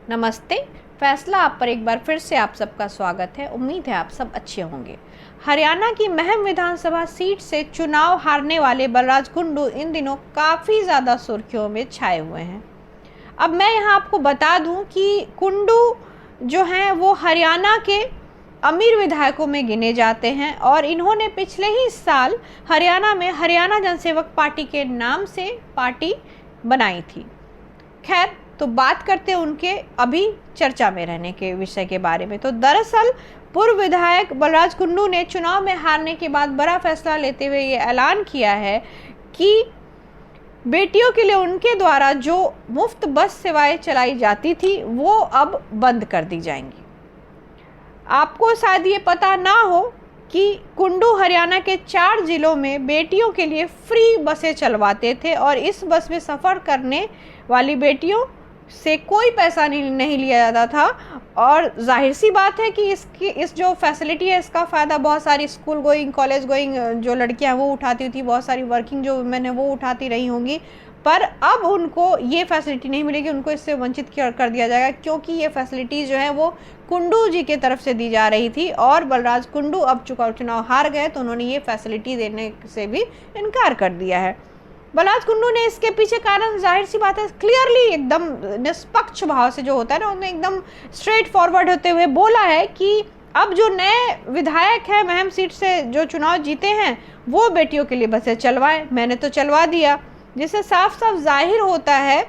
नमस्ते। फैसला आप पर एक बार फिर से आप सबका स्वागत है। उम्मीद है आप सब अच्छे होंगे। हरियाणा की महम विधानसभा सीट से चुनाव हारने वाले बलराज कुंडू इन दिनों काफ़ी ज़्यादा सुर्खियों में छाए हुए हैं। अब मैं यहाँ आपको बता दूँ कि कुंडू जो हैं वो हरियाणा के अमीर विधायकों में गिने जाते हैं और इन्होंने पिछले ही साल हरियाणा में हरियाणा जनसेवक पार्टी के नाम से पार्टी बनाई थी। खैर, तो बात करते हैं उनके अभी चर्चा में रहने के विषय के बारे में। तो दरअसल पूर्व विधायक बलराज कुंडू ने चुनाव में हारने के बाद बड़ा फैसला लेते हुए ये ऐलान किया है कि बेटियों के लिए उनके द्वारा जो मुफ्त बस सेवाएं चलाई जाती थी वो अब बंद कर दी जाएंगी। आपको शायद ये पता ना हो कि कुंडू हरियाणा के 4 जिलों में बेटियों के लिए फ्री बसें चलवाते थे और इस बस में सफ़र करने वाली बेटियों से कोई पैसा नहीं लिया जाता था। और जाहिर सी बात है कि इस जो फैसिलिटी है इसका फ़ायदा बहुत सारी स्कूल गोइंग कॉलेज गोइंग जो लड़कियां वो उठाती थी, बहुत सारी वर्किंग जो वुमेन है वो उठाती रही होंगी। पर अब उनको ये फैसिलिटी नहीं मिलेगी, उनको इससे वंचित कर दिया जाएगा क्योंकि ये फैसिलिटी जो है वो कुंडू जी के तरफ से दी जा रही थी और बलराज कुंडू अब चुनाव हार गए तो उन्होंने ये फैसिलिटी देने से भी इनकार कर दिया है। बलराज कुंडू ने इसके पीछे कारण जाहिर सी बात है क्लियरली एकदम निष्पक्ष भाव से जो होता है ना, उन्होंने एकदम स्ट्रेट फॉरवर्ड होते हुए बोला है कि अब जो नए विधायक है महम सीट से जो चुनाव जीते हैं वो बेटियों के लिए बसें चलवाएं। मैंने तो चलवा दिया, जिससे साफ साफ जाहिर होता है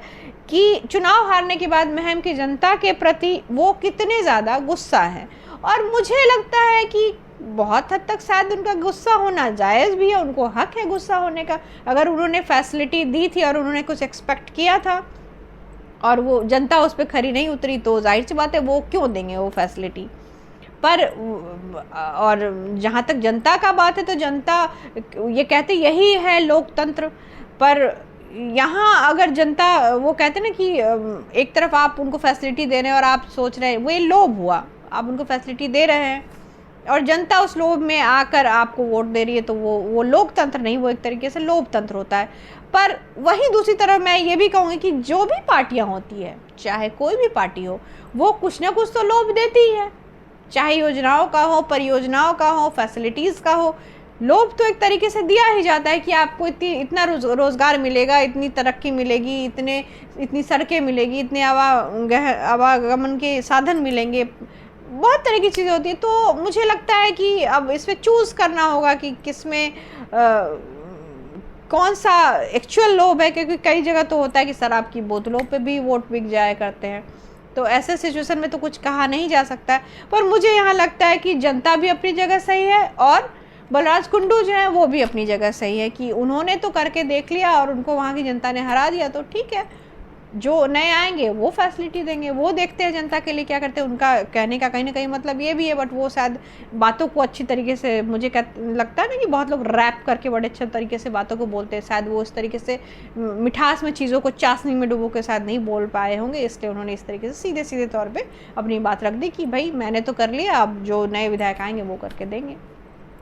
कि चुनाव हारने के बाद महम की जनता के प्रति वो कितने ज़्यादा गुस्सा है। और मुझे लगता है कि बहुत हद तक शायद उनका गुस्सा होना जायज़ भी है, उनको हक है गुस्सा होने का। अगर उन्होंने फैसिलिटी दी थी और उन्होंने कुछ एक्सपेक्ट किया था और वो जनता उस पर खरी नहीं उतरी तो जाहिर सी बात है वो क्यों देंगे वो फैसिलिटी। पर और जहाँ तक जनता का बात है तो जनता ये कहते यही है लोकतंत्र। पर यहाँ अगर जनता वो कहते ना कि एक तरफ आप उनको फैसिलिटी दे रहे हैं और आप सोच रहे हैं वो लोभ हुआ, आप उनको फैसिलिटी दे रहे हैं और जनता उस लोभ में आकर आपको वोट दे रही है तो वो लोकतंत्र नहीं, वो एक तरीके से लोकतंत्र होता है। पर वहीं दूसरी तरफ मैं ये भी कहूँगी कि जो भी पार्टियाँ होती है, चाहे कोई भी पार्टी हो, वो कुछ ना कुछ तो लोभ देती ही है, चाहे योजनाओं का हो, परियोजनाओं का हो, फैसिलिटीज़ का हो। लोभ तो एक तरीके से दिया ही जाता है कि आपको इतना रोज़गार मिलेगा, इतनी तरक्की मिलेगी, इतनी सड़कें मिलेगी, इतने आवागमन के साधन मिलेंगे, बहुत तरह की चीज़ें होती है। तो मुझे लगता है कि अब इसमें चूज़ करना होगा कि किसमें कौन सा एक्चुअल लोभ है, क्योंकि कई जगह तो होता है कि शराब की बोतलों पे भी वोट बिक जाया करते हैं। तो ऐसे सिचुएशन में तो कुछ कहा नहीं जा सकता है। पर मुझे यहाँ लगता है कि जनता भी अपनी जगह सही है और बलराज कुंडू जो है वो भी अपनी जगह सही है कि उन्होंने तो करके देख लिया और उनको वहाँ की जनता ने हरा दिया। तो ठीक है, जो नए आएंगे वो फैसिलिटी देंगे, वो देखते हैं जनता के लिए क्या करते हैं। उनका कहने का कहीं ना कहीं मतलब ये भी है, बट वो शायद बातों को अच्छी तरीके से, मुझे लगता है ना कि बहुत लोग रैप करके बड़े अच्छे तरीके से बातों को बोलते हैं, शायद वो इस तरीके से मिठास में चीज़ों को चाशनी में डुबो के शायद नहीं बोल पाए होंगे, इसलिए उन्होंने इस तरीके से सीधे सीधे तौर पर अपनी बात रख दी कि भाई मैंने तो कर लिया, अब जो नए विधायक आएंगे वो करके देंगे।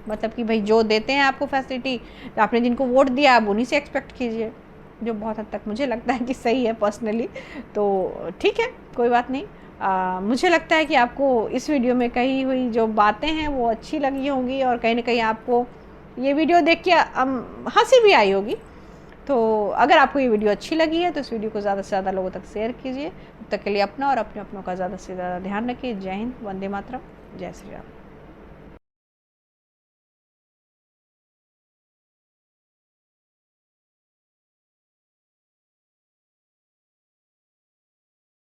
मतलब कि भाई जो देते हैं आपको फैसिलिटी, आपने जिनको वोट दिया आप उन्हीं से एक्सपेक्ट कीजिए, जो बहुत हद तक मुझे लगता है कि सही है पर्सनली। तो ठीक है, कोई बात नहीं। मुझे लगता है कि आपको इस वीडियो में कही हुई जो बातें हैं वो अच्छी लगी होंगी और कहीं ना कहीं आपको ये वीडियो देख के हंसी भी आई होगी। तो अगर आपको ये वीडियो अच्छी लगी है तो इस वीडियो को ज़्यादा से ज़्यादा लोगों तक शेयर कीजिए। तब तक के लिए अपना और अपने अपनों का ज़्यादा से ज़्यादा ध्यान रखिए। जय हिंद, वंदे मातरम, जय श्री राम।